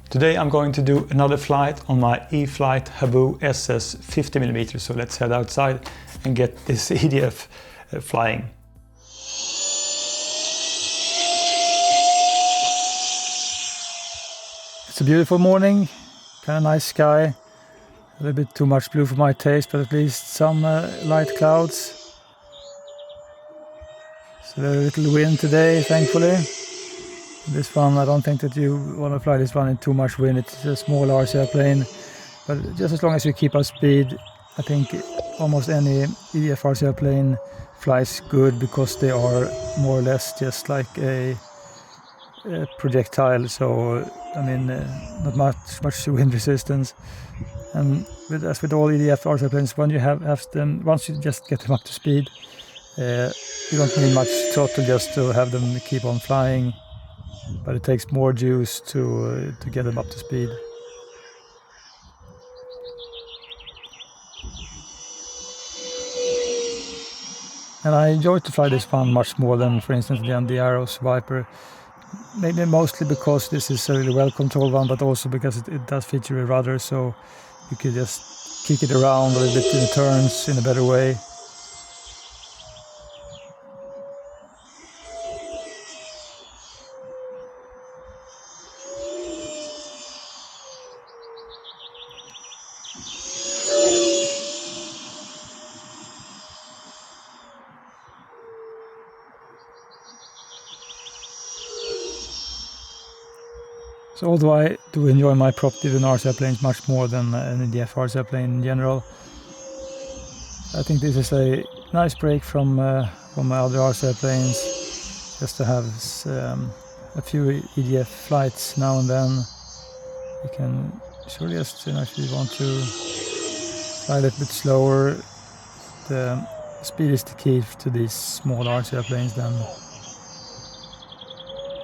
Today I'm going to do another flight on my E-Flite Habu SS 50mm, so let's head outside and get this EDF flying. It's a beautiful morning, kind of nice sky, a little bit too much blue for my taste, but at least some light clouds. So very little wind today, thankfully. This one, I don't think that you want to fly this one in too much wind. It's a small RC airplane, but just as long as you keep up speed, I think almost any EDF RC airplane flies good, because they are more or less just like a projectile. So I mean, not much wind resistance. And as with all EDF RC airplanes, when you have them, once you just get them up to speed, you don't need much throttle just to have them keep on flying. But it takes more juice to get them up to speed. And I enjoy to fly this one much more than, for instance, the Arrows Viper. Maybe mostly because this is a really well controlled one, but also because it does feature a rudder, so you could just kick it around a little bit in the turns in a better way. So although I do enjoy my prop-driven RC airplanes much more than an EDF RC airplane in general, I think this is a nice break from my other RC airplanes, just to have a few EDF flights now and then. You can surely just, if you want to fly a little bit slower, the speed is the key to these small RC airplanes then.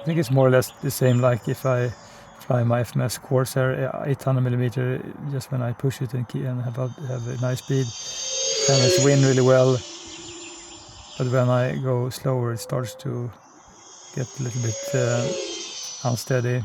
I think it's more or less the same like if I fly my FMS Corsair 800mm, just when I push it and have a nice speed, and it's wind really well. But when I go slower, it starts to get a little bit unsteady.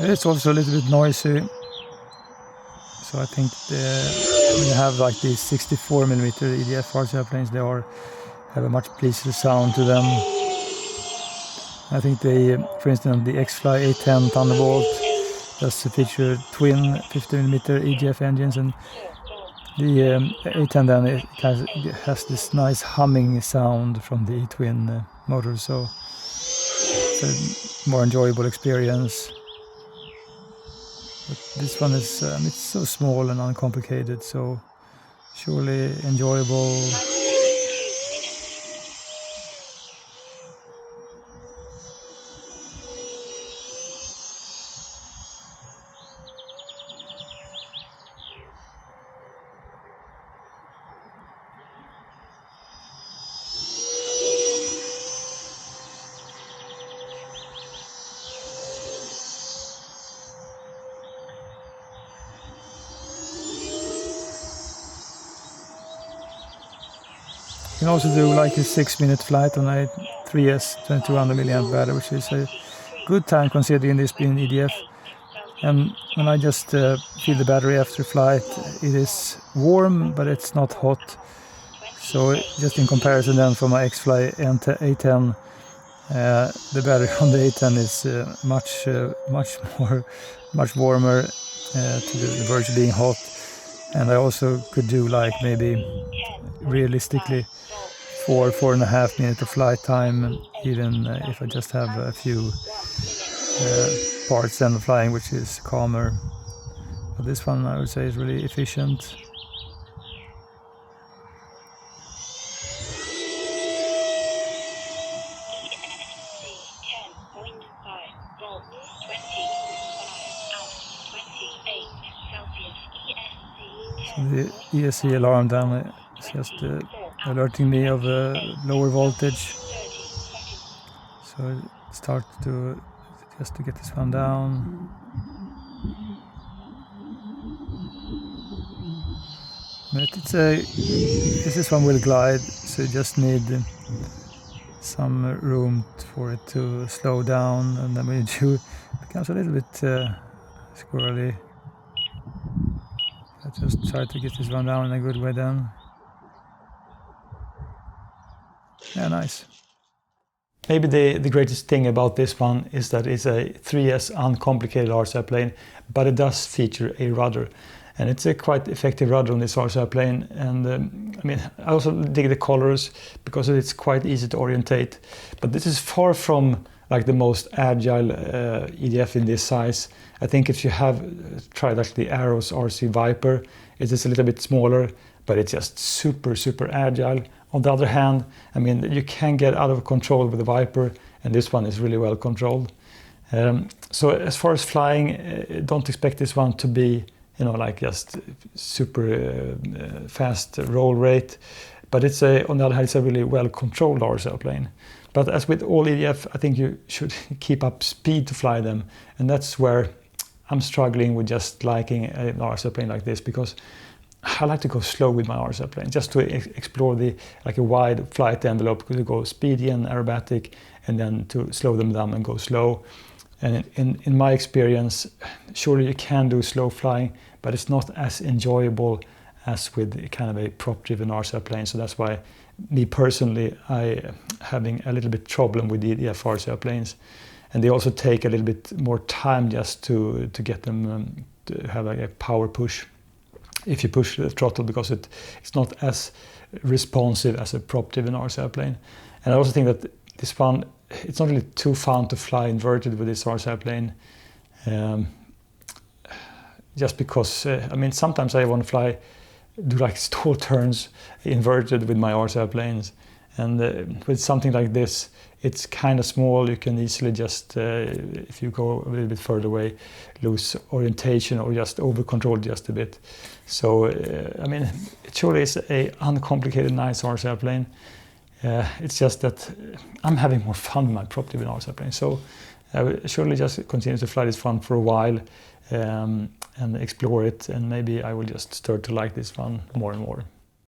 It's also a little bit noisy, so I think when you have like these 64mm EDF RC airplanes, they have a much pleaser sound to them. I think for instance, the X-Fly A10 Thunderbolt does feature twin 50mm EDF engines, and the A10 then it has this nice humming sound from the E-twin motor, so it's a more enjoyable experience. But this one is it's so small and uncomplicated, so surely enjoyable. You can also do like a 6-minute flight on a 3S 2200 mAh battery, which is a good time considering this being EDF. And when I just fill the battery after flight, it is warm, but it's not hot. So just in comparison then for my X-Fly A10, The battery on the A10 is much warmer to the verge of being hot, and I also could do like maybe realistically 4.5 minutes of flight time, even if I just have a few parts then flying, which is calmer. But this one I would say is really efficient. So the ESC alarm then is just alerting me of a lower voltage. So I start to just to get this one down. But this one will glide, so you just need some room for it to slow down, and then when you do, it becomes a little bit squirrely. I just try to get this one down in a good way then. Yeah, nice. Maybe the greatest thing about this one is that it's a 3S uncomplicated RC airplane, but it does feature a rudder. And it's a quite effective rudder on this RC airplane. And I mean, I also dig the colors because it's quite easy to orientate. But this is far from like the most agile EDF in this size. I think if you have tried actually Arrow's RC Viper, it is a little bit smaller, but it's just super, super agile. On the other hand, I mean, you can get out of control with the Viper, and this one is really well controlled. So as far as flying, don't expect this one to be, you know, like just super fast roll rate. But it's on the other hand, it's a really well controlled RC airplane. But as with all EDF, I think you should keep up speed to fly them. And that's where I'm struggling with just liking an RC airplane like this, because I like to go slow with my RC airplane, just to explore like a wide flight envelope, to go speedy and aerobatic, and then to slow them down and go slow. And in my experience, surely you can do slow flying, but it's not as enjoyable as with kind of a prop-driven RC airplane. So that's why, me personally, I having a little bit problem with the EDF RC airplanes, and they also take a little bit more time just to get them to have a power push if you push the throttle, because it's not as responsive as a prop-driven RC airplane. And I also think that this one, it's not really too fun to fly inverted with this RC airplane, just because I mean, sometimes I want to do like stall turns inverted with my RC airplanes, and with something like this, it's kind of small. You can easily just, if you go a little bit further away, lose orientation or just over control just a bit. So I mean, it surely is a uncomplicated, nice RC airplane. It's just that I'm having more fun with my prop-driven RC airplane. So I will surely just continue to fly this one for a while and explore it, and maybe I will just start to like this one more and more.